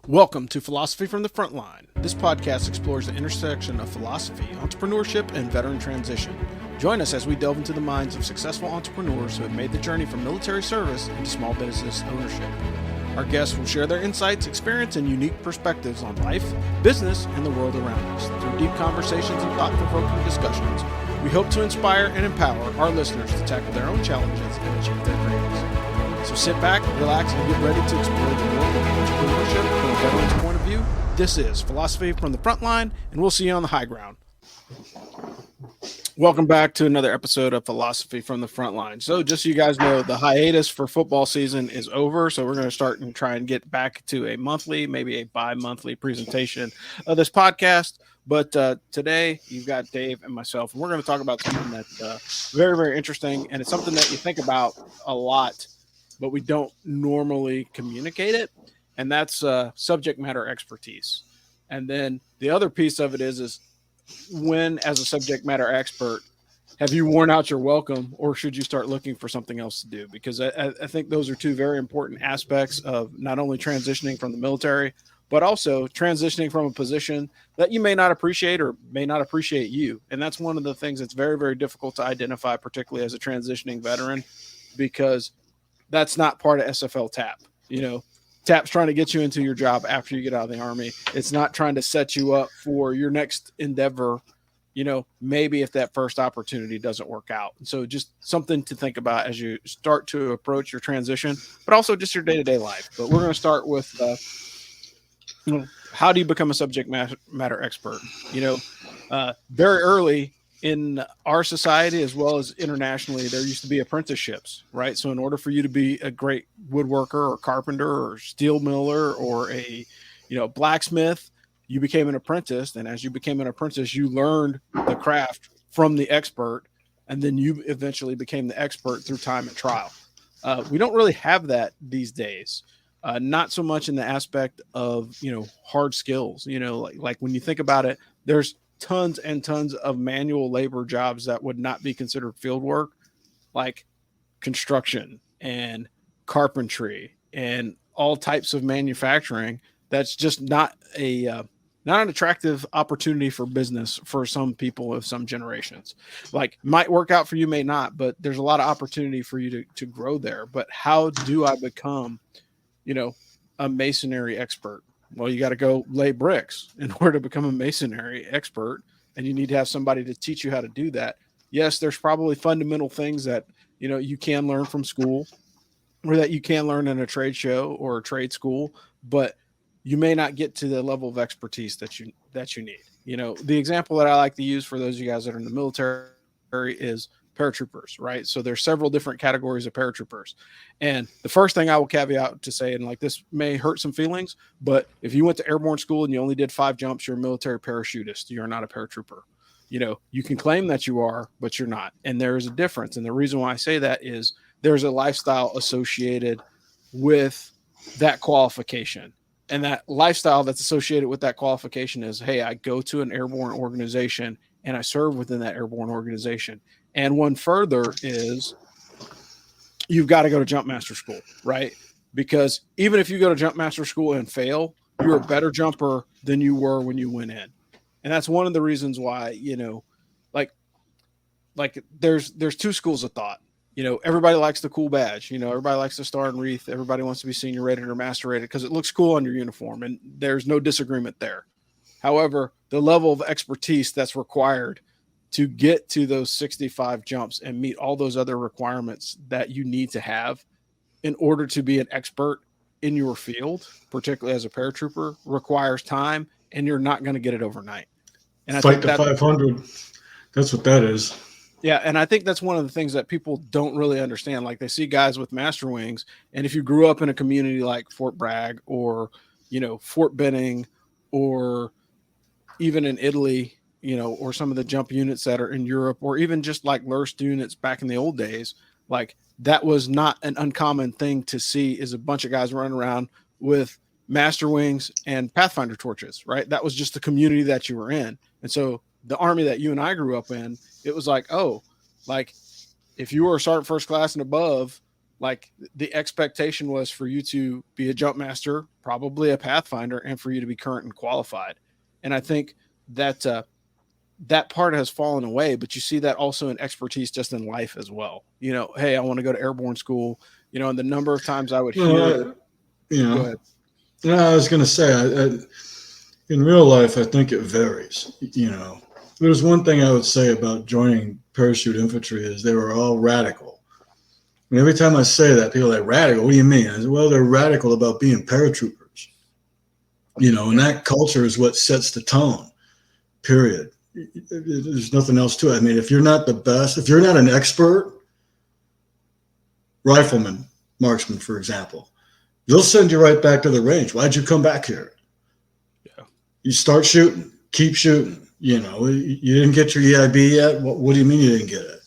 Welcome to Philosophy from the Frontline. This podcast explores the intersection of philosophy, entrepreneurship, and veteran transition. Join us as we delve into the minds of successful entrepreneurs who have made the journey from military service into small business ownership. Our guests will share their insights, experience, and unique perspectives on life, business, and the world around us. Through deep conversations and thought-provoking discussions, we hope to inspire and empower our listeners to tackle their own challenges and achieve their dreams. So sit back, relax, and get ready to explore the world of entrepreneurship from a veteran's point of view. This is Philosophy from the Frontline, and we'll see you on the high ground. Welcome back to another episode of Philosophy from the Frontline. So just so you guys know, the hiatus for football season is over, so we're going to start and try and get back to a monthly, maybe a bi-monthly presentation of this podcast. But today, you've got Dave and myself, and we're going to talk about something that's very, very interesting, and it's something that you think about a lot, but we don't normally communicate it, and that's subject matter expertise. And then the other piece of it is when, as a subject matter expert, have you worn out your welcome, or should you start looking for something else to do? Because I think those are two very important aspects of not only transitioning from the military, but also transitioning from a position that you may not appreciate or may not appreciate you. And that's one of the things that's very, very difficult to identify, particularly as a transitioning veteran, because that's not part of SFL TAP. You know, TAP's trying to get you into your job after you get out of the Army. It's not trying to set you up for your next endeavor, you know, maybe if that first opportunity doesn't work out. So just something to think about as you start to approach your transition, but also just your day-to-day life. But we're going to start with, how do you become a subject matter expert? You know, very early in our society, as well as internationally, there used to be apprenticeships, right? So in order for you to be a great woodworker or carpenter or steel miller or a, blacksmith, you became an apprentice. And as you became an apprentice, you learned the craft from the expert. And then you eventually became the expert through time and trial. We don't really have that these days. Not so much in the aspect of, hard skills, like when you think about it, there's tons and tons of manual labor jobs that would not be considered field work, like construction and carpentry and all types of manufacturing. That's just not an attractive opportunity for business for some people of some generations. Like, might work out for you, may not, but there's a lot of opportunity for you to grow there. But how do I become, a masonry expert? Well, you got to go lay bricks in order to become a masonry expert, and you need to have somebody to teach you how to do that. Yes, there's probably fundamental things that, you can learn from school or that you can learn in a trade show or a trade school, but you may not get to the level of expertise that you need. The example that I like to use for those of you guys that are in the military is paratroopers, right? So there's several different categories of paratroopers. And the first thing I will caveat to say, and like this may hurt some feelings, but if you went to airborne school and you only did 5 jumps, you're a military parachutist. You're not a paratrooper. You can claim that you are, but you're not. And there is a difference. And the reason why I say that is there's a lifestyle associated with that qualification. And that lifestyle that's associated with that qualification is, hey, I go to an airborne organization and I serve within that airborne organization. And one further is you've got to go to Jumpmaster school, right? Because even if you go to Jumpmaster school and fail, you're a better jumper than you were when you went in. And that's one of the reasons why, like there's 2 schools of thought. Everybody likes the cool badge. Everybody likes the star and wreath. Everybody wants to be senior rated or master rated because it looks cool on your uniform, and there's no disagreement there. However, the level of expertise that's required to get to those 65 jumps and meet all those other requirements that you need to have in order to be an expert in your field, particularly as a paratrooper, requires time, and you're not going to get it overnight. And Fight the 500. That's what that is. Yeah, and I think that's one of the things that people don't really understand. Like, they see guys with master wings, and if you grew up in a community like Fort Bragg or, Fort Benning, or even in Italy, or some of the jump units that are in Europe, or even just like Lurst units back in the old days, like that was not an uncommon thing to see, is a bunch of guys running around with master wings and Pathfinder torches, right? That was just the community that you were in. And so the Army that you and I grew up in, it was like, oh, like if you were a sergeant first class and above, like the expectation was for you to be a jump master, probably a pathfinder, and for you to be current and qualified. And I think that that part has fallen away, but you see that also in expertise just in life as well. You know, hey, I want to go to airborne school, you know, and the number of times I would hear, go ahead. No, I was going to say, in real life, I think it varies. You know, there's one thing I would say about joining parachute infantry is they were all radical. And every time I say that, people are like, radical? What do you mean? I said, well, they're radical about being paratroopers. You know, and that culture is what sets the tone, period. There's nothing else to it. I mean, if you're not the best, if you're not an expert rifleman, marksman, for example, they'll send you right back to the range. Why'd you come back here? Yeah. You start shooting, keep shooting. You know, you didn't get your EIB yet. What do you mean you didn't get it?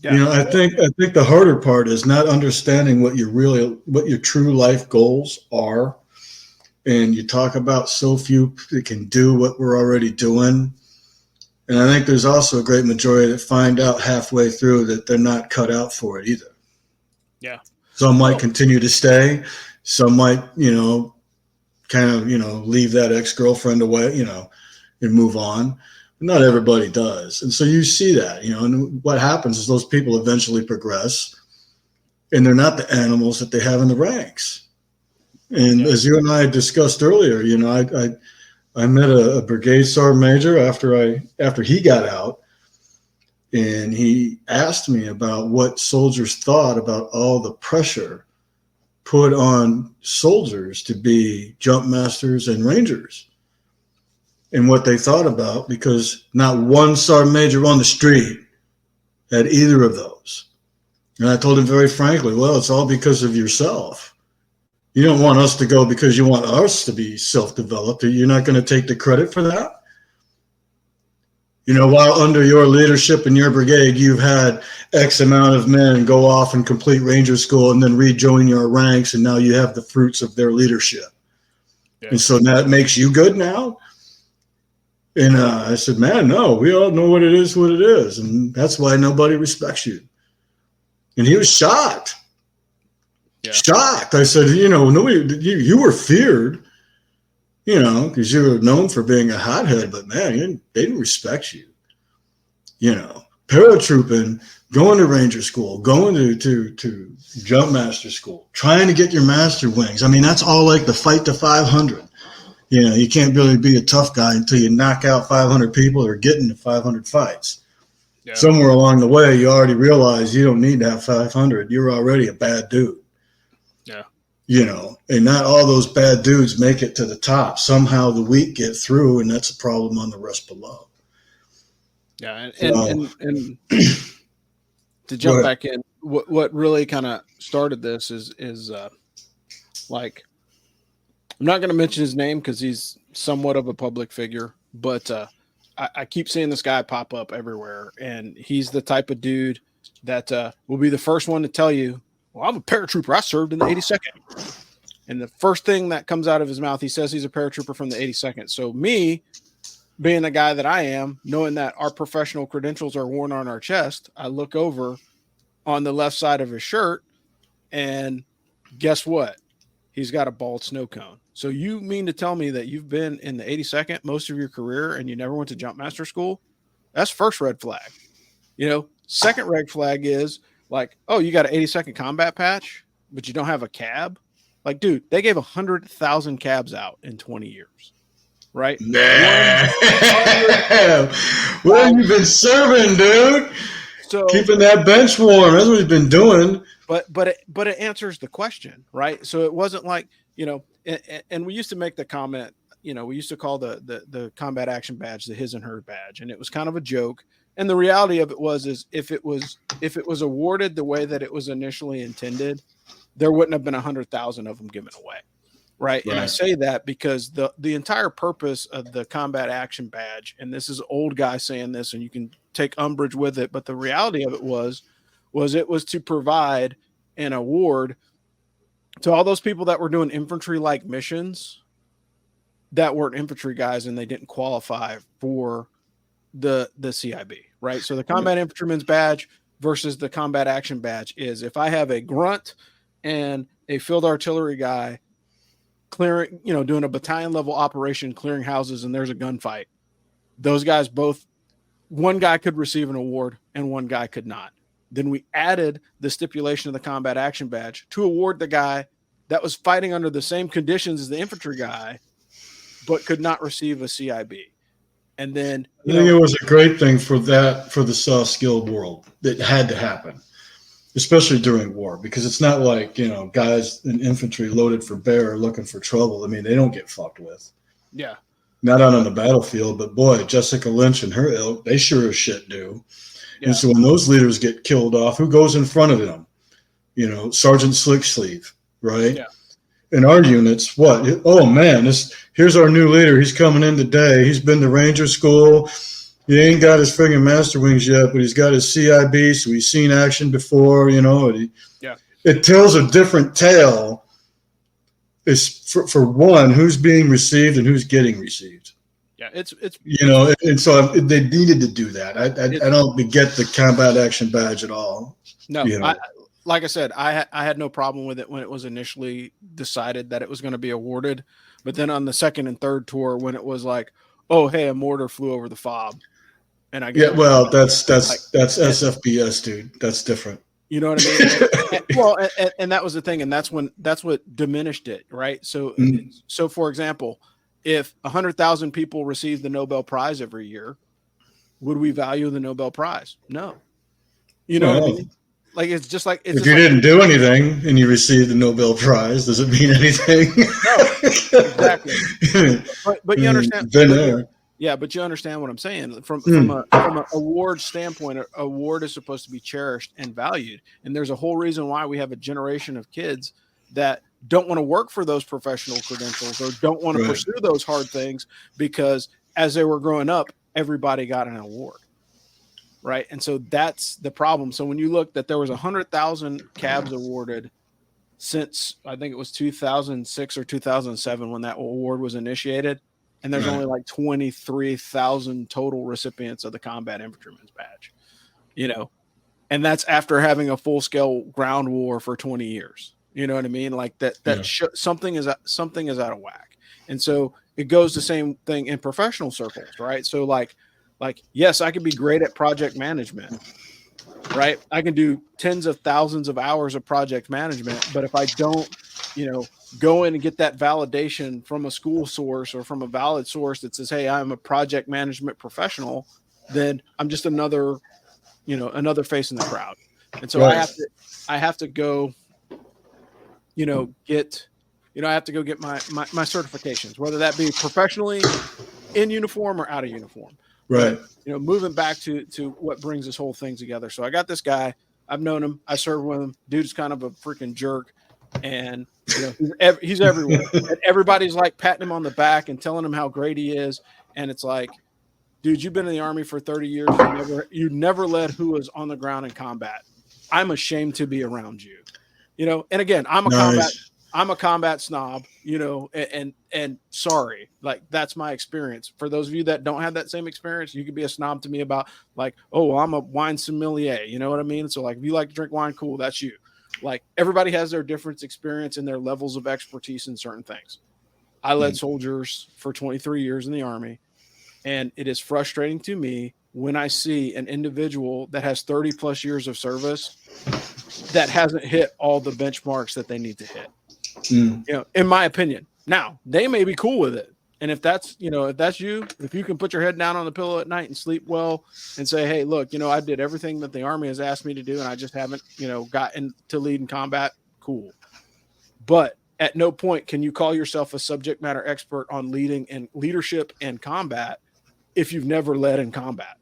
Yeah. You know, I think the harder part is not understanding what your true life goals are. And you talk about so few that can do what we're already doing. And I think there's also a great majority that find out halfway through that they're not cut out for it either. Yeah. Some might continue to stay. Some might, you know, kind of, you know, leave that ex-girlfriend away, you know, and move on. But not everybody does. And so you see that, you know, and what happens is those people eventually progress and they're not the animals that they have in the ranks. And as you and I discussed earlier, you know, I met a brigade sergeant major after he got out, and he asked me about what soldiers thought about all the pressure put on soldiers to be jump masters and rangers, and what they thought about, because not one sergeant major on the street had either of those. And I told him very frankly, well, it's all because of yourself. You don't want us to go because you want us to be self-developed. You're not going to take the credit for that. You know, while under your leadership in your brigade, you've had X amount of men go off and complete ranger school and then rejoin your ranks, and now you have the fruits of their leadership. Yeah. And so that makes you good now? And I said, man, no, we all know what it is, and that's why nobody respects you. And he was shocked. Yeah. Shocked. I said, you know, nobody, you were feared, you know, because you were known for being a hothead, but man, they didn't respect you. You know, paratrooping, going to ranger school, going to Jumpmaster school, trying to get your master wings. I mean, that's all like the fight to 500. You know, you can't really be a tough guy until you knock out 500 people or get into 500 fights. Yeah. Somewhere along the way, you already realize you don't need to have 500. You're already a bad dude. Yeah. You know, and not all those bad dudes make it to the top. Somehow the weak get through, and that's a problem on the rest below. Yeah. And to jump back in, what really kind of started this is like, I'm not going to mention his name because he's somewhat of a public figure, but I keep seeing this guy pop up everywhere, and he's the type of dude that will be the first one to tell you, well, I'm a paratrooper. I served in the 82nd. And the first thing that comes out of his mouth, he says he's a paratrooper from the 82nd. So me, being the guy that I am, knowing that our professional credentials are worn on our chest, I look over on the left side of his shirt, and guess what? He's got a bald snow cone. So you mean to tell me that you've been in the 82nd most of your career and you never went to Jumpmaster school? That's first red flag. You know, second red flag is like, oh, you got an 82nd combat patch, but you don't have a cab. Like, dude, they gave 100,000 cabs out in 20 years, right? Man, where have you been serving, dude? So keeping that bench warm. That's what he's been doing. But it answers the question, right? So it wasn't like, you know, and we used to make the comment, you know, we used to call the combat action badge the his and her badge, and it was kind of a joke. And the reality of it was if it was awarded the way that it was initially intended, there wouldn't have been 100,000 of them given away, right? And I say that because the entire purpose of the combat action badge, and this is old guy saying this, and you can take umbrage with it, but the reality of it was it was to provide an award to all those people that were doing infantry-like missions that weren't infantry guys and they didn't qualify for the CIB, right? So the combat infantryman's badge, versus the combat action badge is if I have a grunt and a field artillery guy clearing, doing a battalion level operation, clearing houses, and there's a gunfight, those guys both, one guy could receive an award and one guy could not. Then we added the stipulation of the combat action badge to award the guy that was fighting under the same conditions as the infantry guy, but could not receive a CIB. And then I think it was a great thing for the soft skilled world. It had to happen, especially during war, because it's not like, guys in infantry loaded for bear looking for trouble. I mean, they don't get fucked with. Yeah. Not out on the battlefield, but boy, Jessica Lynch and her ilk, they sure as shit do. Yeah. And so when those leaders get killed off, who goes in front of them? Sergeant Slicksleeve, right? Yeah. In our units, what? Oh man, here's our new leader. He's coming in today. He's been to Ranger School. He ain't got his friggin' master wings yet, but he's got his CIB, so he's seen action before. It tells a different tale. It's for one, who's being received and who's getting received. Yeah, it's and so they needed to do that. I don't get the combat action badge at all. No, like I said, I had no problem with it when it was initially decided that it was going to be awarded, but then on the second and third tour, when it was like, oh hey, a mortar flew over the fob, and I get that's SFPS, dude. That's different. You know what I mean? And that was the thing, and that's what diminished it, right? So, so for example, if 100,000 people receive the Nobel Prize every year, would we value the Nobel Prize? No. You know what I mean? Like it's just like if you didn't do anything and you received the Nobel Prize, does it mean anything? No, exactly. But you understand. Yeah, but you understand what I'm saying. From an award standpoint, an award is supposed to be cherished and valued. And there's a whole reason why we have a generation of kids that don't want to work for those professional credentials or don't want to pursue those hard things because as they were growing up, everybody got an award. Right. And so that's the problem. So when you look that there was 100,000 cabs awarded since I think it was 2006 or 2007 when that award was initiated. And there's only like 23,000 total recipients of the combat infantryman's badge, and that's after having a full scale ground war for 20 years. You know what I mean? Like something is out of whack. And so it goes the same thing in professional circles. Right. So like, yes, I can be great at project management, right? I can do tens of thousands of hours of project management, but if I don't, go in and get that validation from a school source or from a valid source that says, hey, I'm a project management professional, then I'm just another face in the crowd. And so I have to go, get my certifications, whether that be professionally in uniform or out of uniform. Right. But, moving back to what brings this whole thing together. So I got this guy, I've known him. I served with him. Dude's kind of a freaking jerk. And he's everywhere. And everybody's like patting him on the back and telling him how great he is. And it's like, dude, you've been in the Army for 30 years. You never led who was on the ground in combat. I'm ashamed to be around you. And again, I'm a combat snob, and sorry, like that's my experience. For those of you that don't have that same experience, you could be a snob to me about like, oh, I'm a wine sommelier. You know what I mean? So like, if you like to drink wine, cool, that's you. Like everybody has their different experience and their levels of expertise in certain things. I led soldiers for 23 years in the Army, and it is frustrating to me when I see an individual that has 30 plus years of service that hasn't hit all the benchmarks that they need to hit. In my opinion. Now, they may be cool with it. And if that's you, if you can put your head down on the pillow at night and sleep well and say, hey, look, I did everything that the Army has asked me to do and I just haven't, gotten to lead in combat, cool. But at no point can you call yourself a subject matter expert on leadership and combat if you've never led in combat.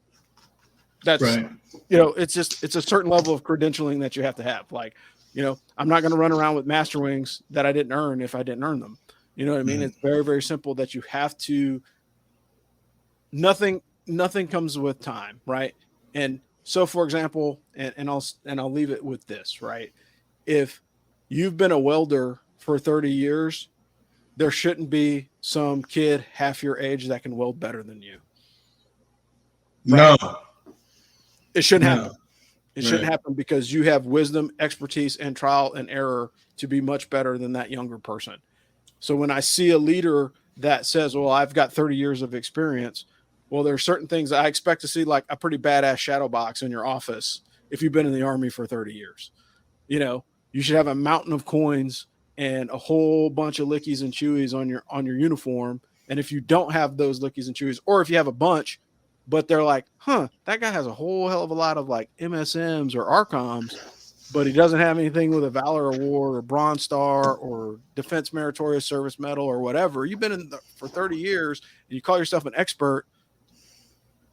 That's right. It's a certain level of credentialing that you have to have. Like, I'm not going to run around with master wings that I didn't earn if I didn't earn them. You know what I mean? It's very, very simple that you have to, nothing comes with time. Right. And so for example, and I'll leave it with this, right? If you've been a welder for 30 years, there shouldn't be some kid half your age that can weld better than you. Right? No, it shouldn't happen. It shouldn't happen because you have wisdom, expertise, and trial and error to be much better than that younger person. So when I see a leader that says, well, I've got 30 years of experience, well, there are certain things that I expect to see, like a pretty badass shadow box in your office if you've been in the Army for 30 years. You know, you should have a mountain of coins and a whole bunch of lickies and chewies on your uniform. And if you don't have those lickies and chewies, or if you have a bunch, but they're like, that guy has a whole hell of a lot of like MSMs or ARCOMs, but he doesn't have anything with a Valor Award or Bronze Star or Defense Meritorious Service Medal or whatever. You've been for 30 years and you call yourself an expert.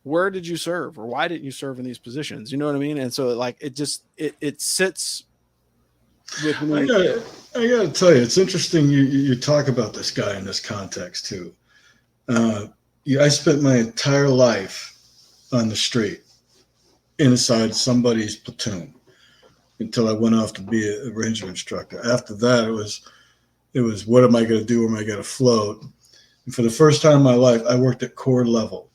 Where did you serve, or why didn't you serve in these positions? You know what I mean? And so like, it sits with me. I gotta tell you, it's interesting. You talk about this guy in this context too. I spent my entire life on the street inside somebody's platoon until I went off to be a ranger instructor. After that, it was what am I going to do? Where am I going to float? And for the first time in my life, I worked at corps level.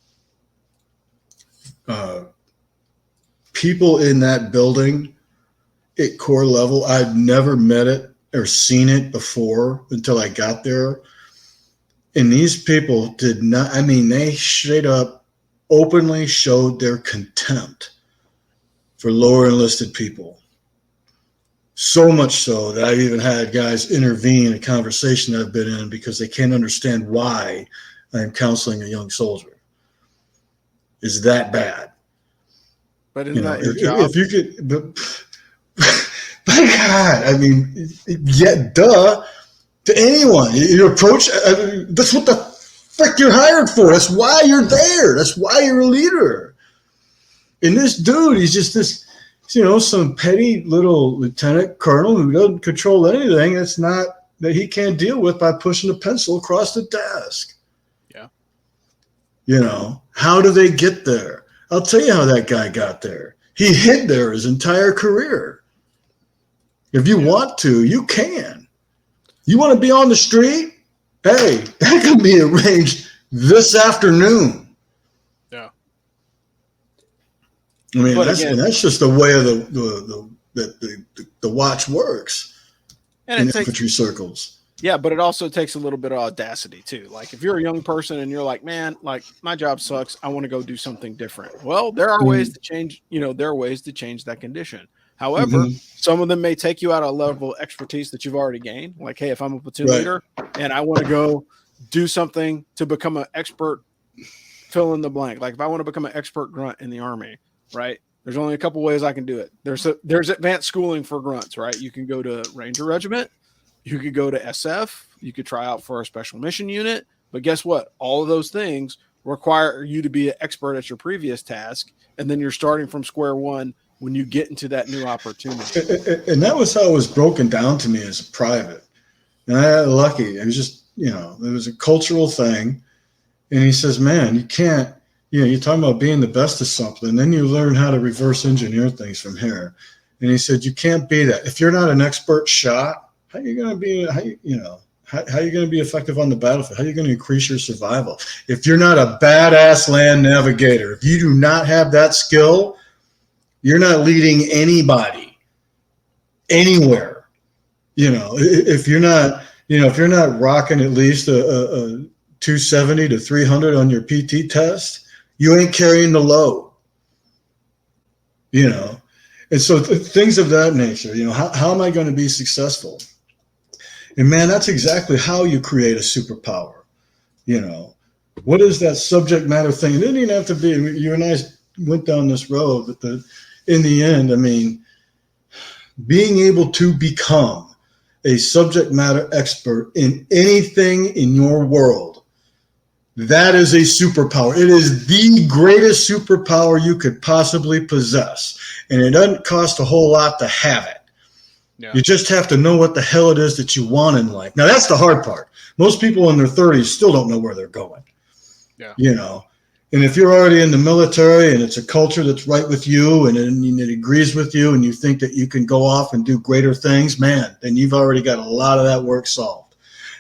People in that building at corps level, I'd never met it or seen it before until I got there. And these people did not, I mean, they straight up openly showed their contempt for lower enlisted people. So much so that I've even had guys intervene in a conversation I've been in because they can't understand why I'm counseling a young soldier. Is that bad? But isn't that your job? If you could, but my God, I mean, yeah, duh. To anyone, you approach, that's what the frick you're hired for. That's why you're there. That's why you're a leader. And this dude, he's just this, some petty little lieutenant colonel who doesn't control anything that he can't deal with by pushing a pencil across the desk. Yeah. How do they get there? I'll tell you how that guy got there. He hid there his entire career. If you want to, you can. You want to be on the street? Hey, that can be arranged this afternoon. Yeah. I mean, that's just the way of the watch works in infantry circles. Yeah, but it also takes a little bit of audacity too. Like if you're a young person and you're like, man, like my job sucks, I want to go do something different. Well, there are ways to change. There are ways to change that condition. However, some of them may take you out of a level of expertise that you've already gained. Like, hey, if I'm a platoon leader and I want to go do something to become an expert, fill in the blank. Like if I want to become an expert grunt in the Army, right? There's only a couple ways I can do it. There's advanced schooling for grunts, right? You can go to Ranger Regiment. You could go to SF. You could try out for a special mission unit. But guess what? All of those things require you to be an expert at your previous task. And then you're starting from square one when you get into that new opportunity. And that was how it was broken down to me as a private. And I got lucky. It was just, it was a cultural thing. And he says, man, you can't, you're talking about being the best of something. And then you learn how to reverse engineer things from here. And he said, you can't be that. If you're not an expert shot, how are you going to be, how are you going to be effective on the battlefield? How are you going to increase your survival? If you're not a badass land navigator, if you do not have that skill, you're not leading anybody anywhere. If you're not rocking at least a 270 to 300 on your PT test, you ain't carrying the load. And so things of that nature. How am I going to be successful? And man, that's exactly how you create a superpower. What is that subject matter thing? It didn't even have to be. You and I went down this road, but in the end, I mean, being able to become a subject matter expert in anything in your world, that is a superpower. It is the greatest superpower you could possibly possess. And it doesn't cost a whole lot to have it. Yeah. You just have to know what the hell it is that you want in life. Now, that's the hard part. Most people in their 30s still don't know where they're going. Yeah. And if you're already in the military and it's a culture that's right with you and it agrees with you and you think that you can go off and do greater things, man, then you've already got a lot of that work solved.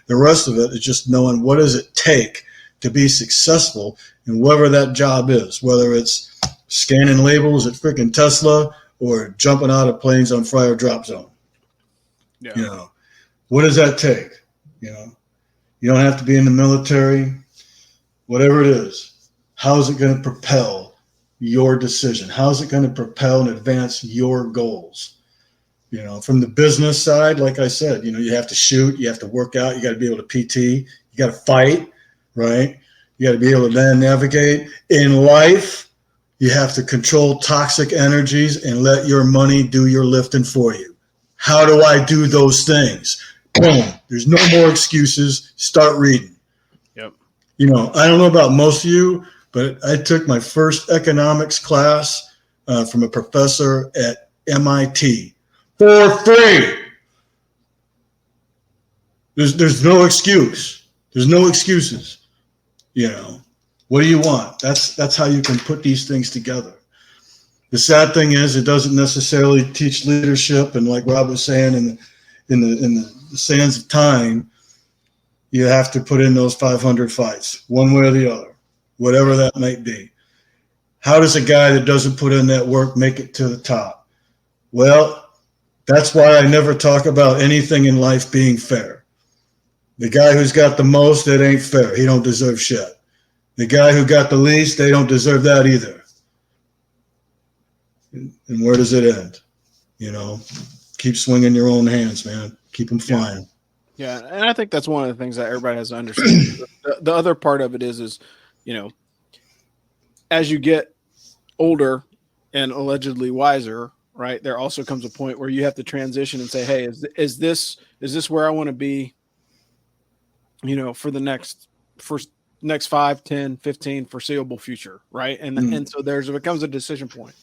The rest of it is just knowing what does it take to be successful in whatever that job is, whether it's scanning labels at freaking Tesla or jumping out of planes on fire drop zone. Yeah. You know, what does that take? You know, you don't have to be in the military, whatever it is. How is it going to propel your decision? How is it going to propel and advance your goals? You know, from the business side, like I said, you know, you have to shoot, you have to work out, you got to be able to PT, you got to fight, right? You got to be able to then navigate in life. You have to control toxic energies and let your money do your lifting for you. How do I do those things? Boom. There's no more excuses. Start reading. Yep. You know, I don't know about most of you, but I took my first economics class from a professor at MIT for free. There's no excuse. There's no excuses. You know, what do you want? That's how you can put these things together. The sad thing is, it doesn't necessarily teach leadership, and like Rob was saying, in the sands of time, you have to put in those 500 fights, one way or the other, whatever that might be. How does a guy that doesn't put in that work make it to the top? Well, that's why I never talk about anything in life being fair. The guy who's got the most, that ain't fair. He don't deserve shit. The guy who got the least, they don't deserve that either. And where does it end? You know, keep swinging your own hands, man. Keep them flying. Yeah, and I think that's one of the things that everybody has to understand. The other part of it is, you know, as you get older and allegedly wiser, right, there also comes a point where you have to transition and say, hey, is this where I want to be, you know, for the next 5, 10, 15 foreseeable future, right? And so it becomes a decision point.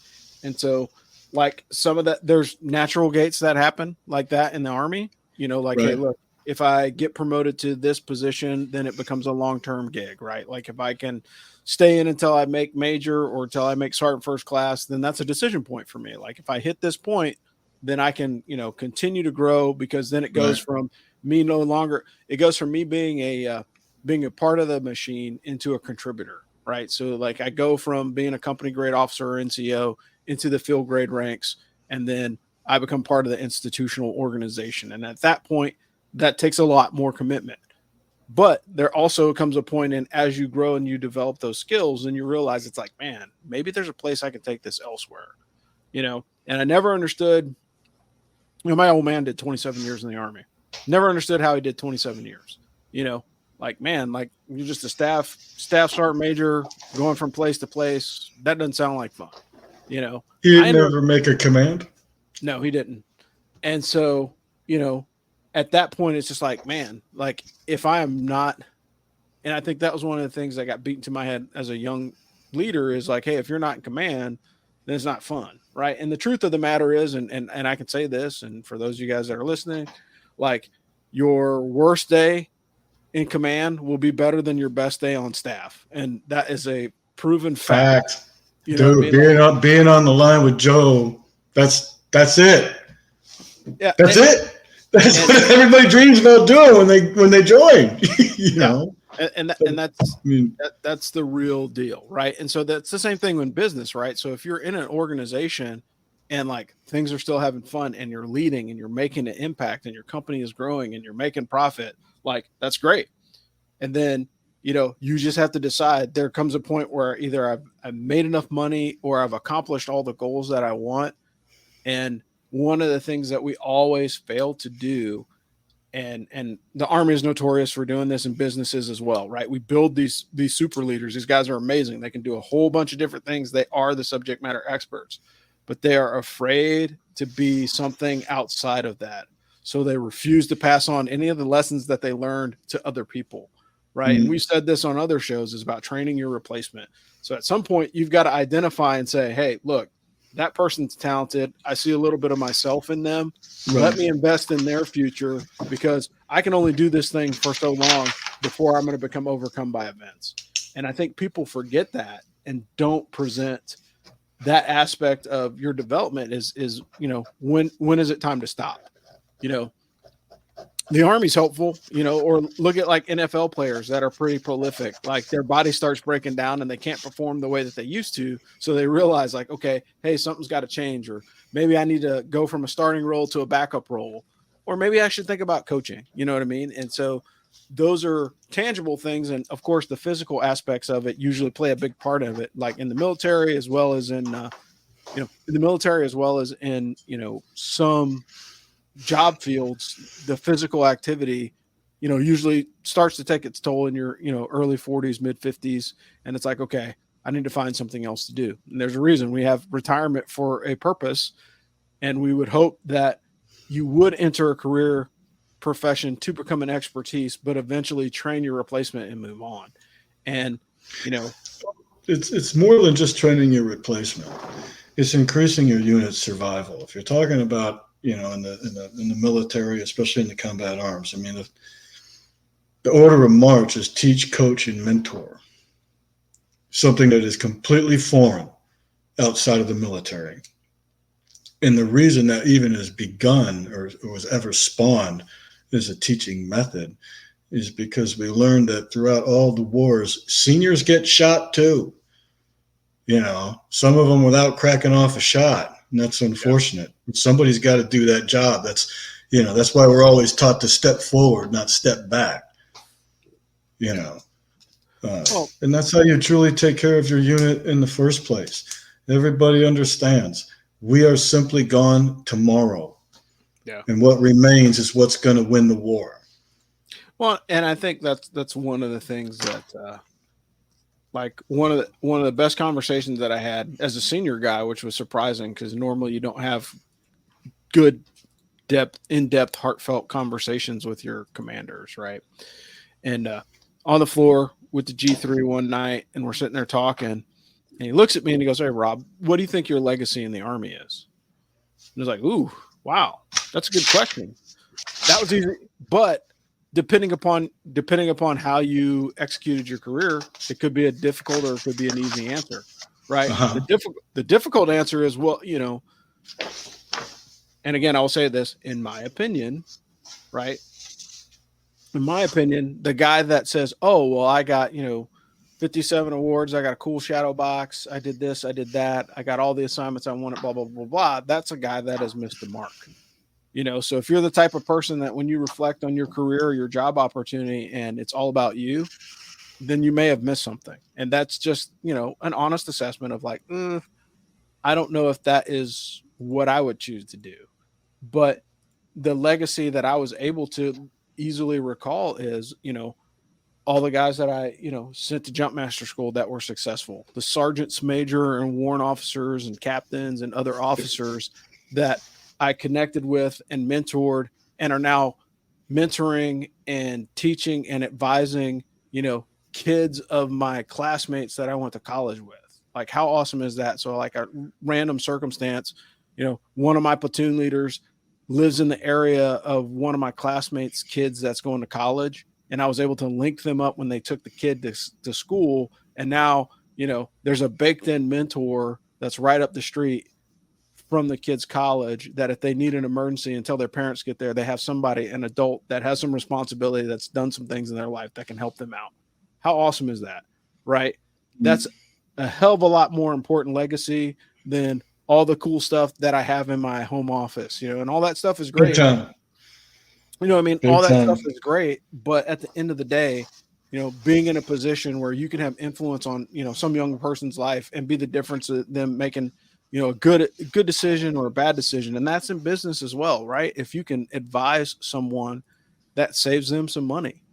And so, like, some of that, there's natural gates that happen like that in the Army, you know, like, hey, look, if I get promoted to this position, then it becomes a long-term gig, right? Like, if I can stay in until I make major or until I make sergeant first class, then that's a decision point for me. Like, if I hit this point, then I can, you know, continue to grow, because then it goes from me being a part of the machine into a contributor, right? So, like, I go from being a company grade officer or NCO into the field grade ranks, and then I become part of the institutional organization. And at that point, that takes a lot more commitment. But there also comes a point in, as you grow and you develop those skills, and you realize it's like, man, maybe there's a place I can take this elsewhere, you know? And I never understood, you know, my old man did 27 years in the Army. Never understood how he did 27 years, you know? Like, man, like, you're just a staff sergeant major going from place to place. That doesn't sound like fun, you know? He didn't ever make a command? No, he didn't. And so, you know, at that point, it's just like, man, like, if I am not, and I think that was one of the things that got beaten to my head as a young leader, is like, hey, if you're not in command, then it's not fun, right? And the truth of the matter is, and I can say this, and for those of you guys that are listening, like, your worst day in command will be better than your best day on staff. And that is a proven fact. You know what I mean? Being on the line with Joe, that's it. Yeah, that's it. That's what everybody dreams about doing when they join. You know, and that's the real deal, right? And so that's the same thing in business, right? So if you're in an organization and, like, things are still having fun, and you're leading and you're making an impact, and your company is growing and you're making profit, like, that's great. And then, you know, you just have to decide, there comes a point where either I've made enough money or I've accomplished all the goals that I want. And one of the things that we always fail to do, and the Army is notorious for doing this in businesses as well, right? We build these super leaders. These guys are amazing. They can do a whole bunch of different things. They are the subject matter experts, but they are afraid to be something outside of that. So they refuse to pass on any of the lessons that they learned to other people, right? And we've said this on other shows, is about training your replacement. So at some point, you've got to identify and say, hey, look, that person's talented. I see a little bit of myself in them. Right. Let me invest in their future, because I can only do this thing for so long before I'm going to become overcome by events. And I think people forget that and don't present that aspect of your development is, you know, when is it time to stop? You know, the Army's helpful, or look at like NFL players that are pretty prolific. Like their body starts breaking down and they can't perform the way that they used to. So they realize like, okay, hey, something's got to change, or maybe I need to go from a starting role to a backup role, or maybe I should think about coaching. You know what I mean? And so those are tangible things. And of course, the physical aspects of it usually play a big part of it, like in the military, as well as in the military, as well as in, some job fields. The physical activity, usually starts to take its toll in your, early 40s, mid 50s. And it's like, okay, I need to find something else to do. And there's a reason we have retirement for a purpose. And we would hope that you would enter a career profession to become an expertise, but eventually train your replacement and move on. And, it's more than just training your replacement. It's increasing your unit's survival. If you're talking about, in the military, especially in the combat arms, I mean, the order of march is teach, coach, and mentor. Something that is completely foreign outside of the military. And the reason that even has begun or was ever spawned as a teaching method is because we learned that throughout all the wars, seniors get shot too. Some of them without cracking off a shot. And that's unfortunate. Yeah. Somebody's got to do that job. That's why we're always taught to step forward, not step back. And that's how you truly take care of your unit in the first place. Everybody understands we are simply gone tomorrow. Yeah. And what remains is what's going to win the war. Well, and I think that's one of the things that, like one of the best conversations that I had as a senior guy, which was surprising because normally you don't have good in-depth, heartfelt conversations with your commanders, right? And on the floor with the G3 one night, and we're sitting there talking, and he looks at me and he goes, "Hey, Rob, what do you think your legacy in the Army is?" And I was like, "Ooh, wow, that's a good question." That was easy, but depending upon how you executed your career, it could be a difficult or it could be an easy answer, right? Uh-huh. The difficult answer is, well, and again, I will say this, in my opinion, right? In my opinion, the guy that says, "Oh, well, I got, 57 awards, I got a cool shadow box, I did this, I did that, I got all the assignments I wanted, blah, blah, blah, blah," that's a guy that has missed the mark. So if you're the type of person that when you reflect on your career or your job opportunity and it's all about you, then you may have missed something. And that's just, an honest assessment of like, I don't know if that is what I would choose to do. But the legacy that I was able to easily recall is, all the guys that I, sent to Jumpmaster school that were successful, the sergeants major and warrant officers and captains and other officers that I connected with and mentored and are now mentoring and teaching and advising, kids of my classmates that I went to college with. Like, how awesome is that? So like a random circumstance, one of my platoon leaders lives in the area of one of my classmates' kids that's going to college. And I was able to link them up when they took the kid to school. And now, there's a baked in mentor that's right up the street from the kid's college that if they need an emergency until their parents get there, they have somebody, an adult that has some responsibility, that's done some things in their life that can help them out. How awesome is that? Right. Mm-hmm. That's a hell of a lot more important legacy than all the cool stuff that I have in my home office, and all that stuff is great. All that stuff is great. But at the end of the day, being in a position where you can have influence on, some young person's life and be the difference of them making, a good decision or a bad decision. And that's in business as well, right? If you can advise someone, that saves them some money.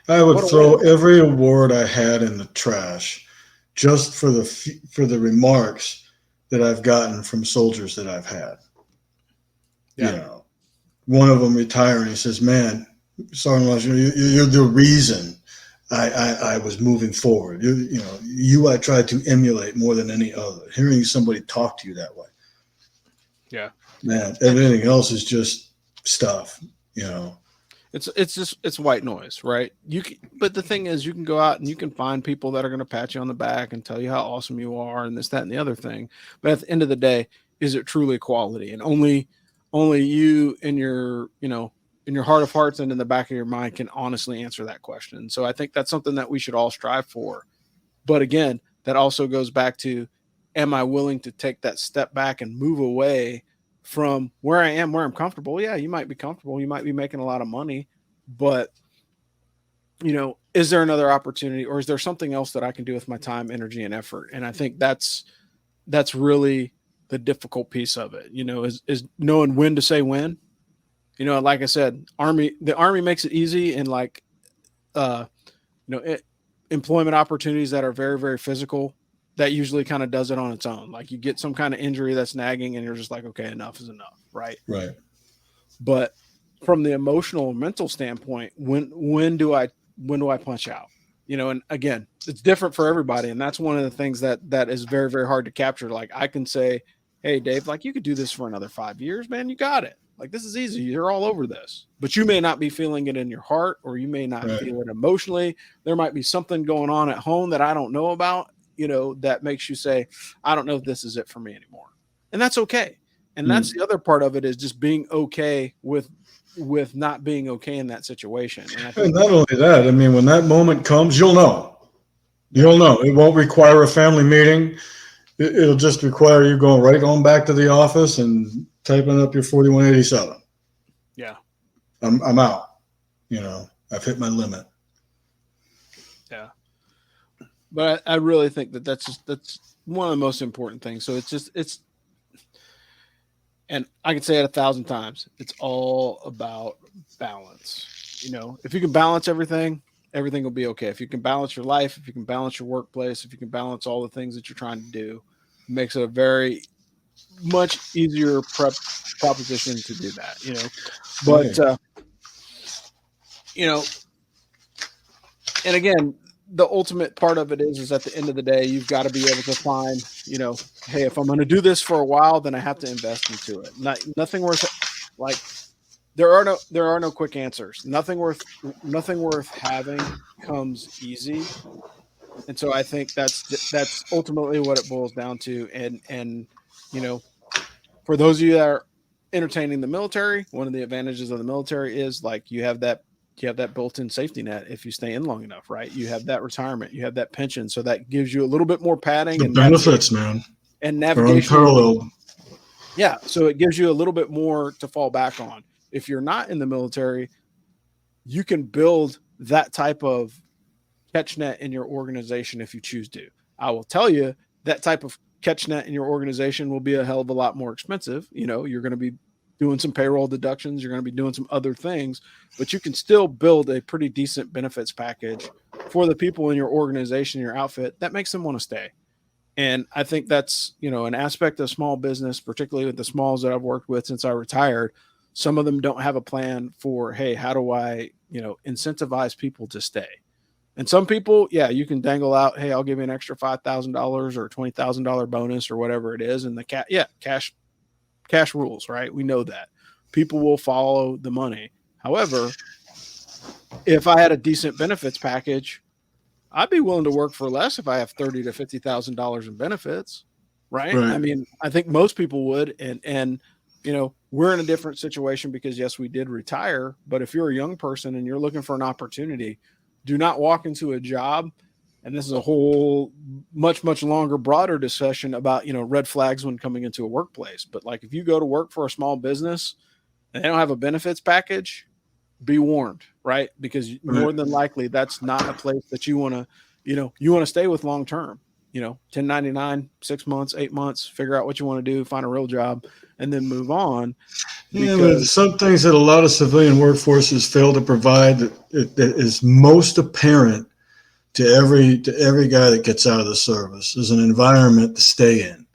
I would throw every award I had in the trash just for the remarks that I've gotten from soldiers that I've had. Yeah. One of them retiring, he says, "Man, Sergeant, you're the reason I was moving forward. I tried to emulate more than any other. Hearing somebody talk to you that way." Yeah. Man, everything else is just stuff, It's white noise, right? But the thing is, you can go out and you can find people that are going to pat you on the back and tell you how awesome you are and this, that, and the other thing. But at the end of the day, is it truly quality? And only you and your, in your heart of hearts and in the back of your mind can honestly answer that question. So I think that's something that we should all strive for. But again, that also goes back to, am I willing to take that step back and move away from where I am, where I'm comfortable? Yeah, you might be comfortable. You might be making a lot of money, but is there another opportunity, or is there something else that I can do with my time, energy, and effort? And I think that's really the difficult piece of it, is knowing when to say when. Like I said, the Army makes it easy, and employment opportunities that are very, very physical, that usually kind of does it on its own. Like you get some kind of injury that's nagging and you're just like, okay, enough is enough. Right. Right. But from the emotional and mental standpoint, when do I punch out? And again, it's different for everybody. And that's one of the things that is very, very hard to capture. Like I can say, hey, Dave, like you could do this for another 5 years, man. You got it. Like, this is easy. You're all over this, but you may not be feeling it in your heart, or you may not feel it emotionally. There might be something going on at home that I don't know about, that makes you say, I don't know if this is it for me anymore. And that's okay. And that's the other part of it, is just being okay with not being okay in that situation. And I think and not only that, I mean, when that moment comes, you'll know. You'll know. It won't require a family meeting. It'll just require you going right on back to the office and typing up your 4187. Yeah. I'm out. I've hit my limit. Yeah. But I really think that's one of the most important things. So and I can say it 1,000 times, it's all about balance. If you can balance everything will be okay. If you can balance your life, if you can balance your workplace, if you can balance all the things that you're trying to do, it makes it a very much easier proposition to do that, but, and again, the ultimate part of it is at the end of the day, you've got to be able to find, hey, if I'm going to do this for a while, then I have to invest into it. Nothing worth, like, there are no quick answers. Nothing worth having comes easy. And so I think that's ultimately what it boils down to. And for those of you that are entertaining the military, one of the advantages of the military is like you have that built-in safety net if you stay in long enough, right? You have that retirement, you have that pension, so that gives you a little bit more padding. The benefits, man, and navigation. Unparalleled. Yeah, so it gives you a little bit more to fall back on. If you're not in the military, you can build that type of catch net in your organization if you choose to. I will tell you that type of catch net in your organization will be a hell of a lot more expensive. You're going to be doing some payroll deductions. You're going to be doing some other things, but you can still build a pretty decent benefits package for the people in your organization, your outfit, that makes them want to stay. And I think that's, an aspect of small business, particularly with the smalls that I've worked with since I retired. Some of them don't have a plan for, hey, how do I, incentivize people to stay? And some people, yeah, you can dangle out, hey, I'll give you an extra $5,000 or $20,000 bonus or whatever it is. And cash rules, right? We know that people will follow the money. However, if I had a decent benefits package, I'd be willing to work for less if I have $30,000 to $50,000 in benefits, right? I mean, I think most people would, and we're in a different situation because yes, we did retire, but if you're a young person and you're looking for an opportunity, do not walk into a job. And this is a whole much, much longer, broader discussion about, red flags when coming into a workplace. But like, if you go to work for a small business and they don't have a benefits package, be warned, right? Because more than likely that's not a place that you want to, you want to stay with long-term, 1099, 6 months, 8 months, figure out what you want to do, find a real job, and then move on. Yeah, but some things that a lot of civilian workforces fail to provide that is most apparent to every guy that gets out of the service is an environment to stay in,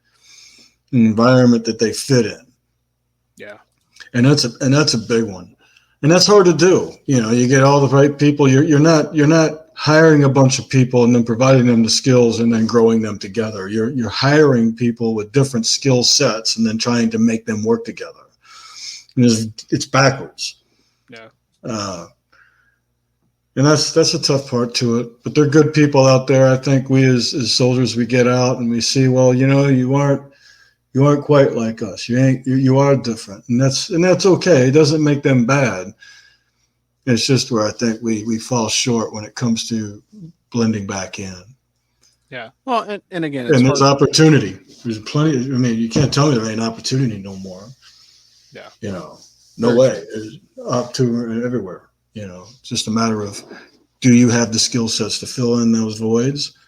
an environment that they fit in. Yeah. And that's a big one. And that's hard to do. You get all the right people. You're not hiring a bunch of people and then providing them the skills and then growing them together. You're hiring people with different skill sets and then trying to make them work together. And it's backwards. Yeah. And that's a tough part to it. But they're good people out there. I think we as soldiers, we get out and we see, well, you aren't quite like us. You are different. And that's okay. It doesn't make them bad. It's just where I think we fall short when it comes to blending back in. Yeah. Well, and again, and there's opportunity. There's plenty. I mean, you can't tell me there ain't opportunity no more. Yeah. No way. There's opportunity everywhere. It's just a matter of, do you have the skill sets to fill in those voids,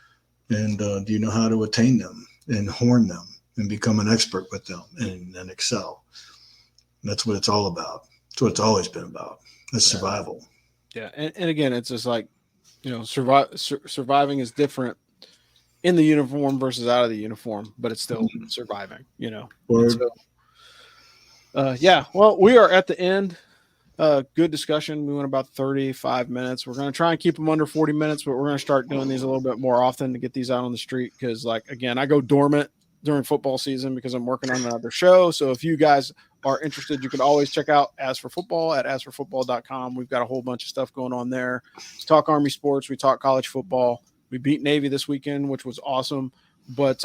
and do you know how to attain them and horn them and become an expert with them and excel? And that's what it's all about. That's what it's always been about. It's survival. Yeah. And again, it's just like, surviving is different in the uniform versus out of the uniform, but it's still surviving, So, well, we are at the end. Good discussion. We went about 35 minutes. We're going to try and keep them under 40 minutes, but we're going to start doing these a little bit more often to get these out on the street. Cause again, I go dormant during football season because I'm working on another show. So if you guys are interested, you can always check out As for Football at asforfootball.com. We've got a whole bunch of stuff going on there. We talk Army sports. We talk college football. We beat Navy this weekend, which was awesome, but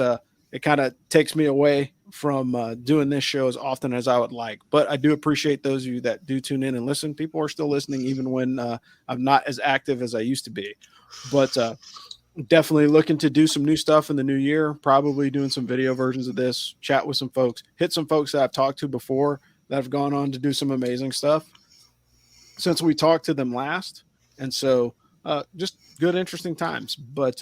it kind of takes me away from doing this show as often as I would like. But I do appreciate those of you that do tune in and listen. People are still listening, even when I'm not as active as I used to be. But definitely looking to do some new stuff in the new year, probably doing some video versions of this, chat with some folks, hit some folks that I've talked to before that have gone on to do some amazing stuff since we talked to them last. And so just good, interesting times. But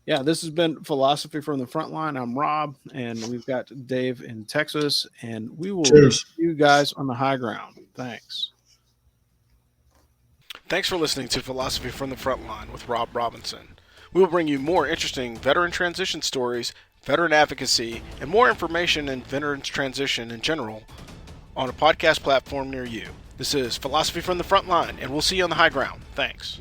this has been Philosophy from the Frontline. I'm Rob, and we've got Dave in Texas, and we will see you guys on the high ground. Thanks. Thanks for listening to Philosophy from the Frontline with Rob Robinson. We will bring you more interesting veteran transition stories, veteran advocacy, and more information in veterans transition in general on a podcast platform near you. This is Philosophy from the Frontline, and we'll see you on the high ground. Thanks.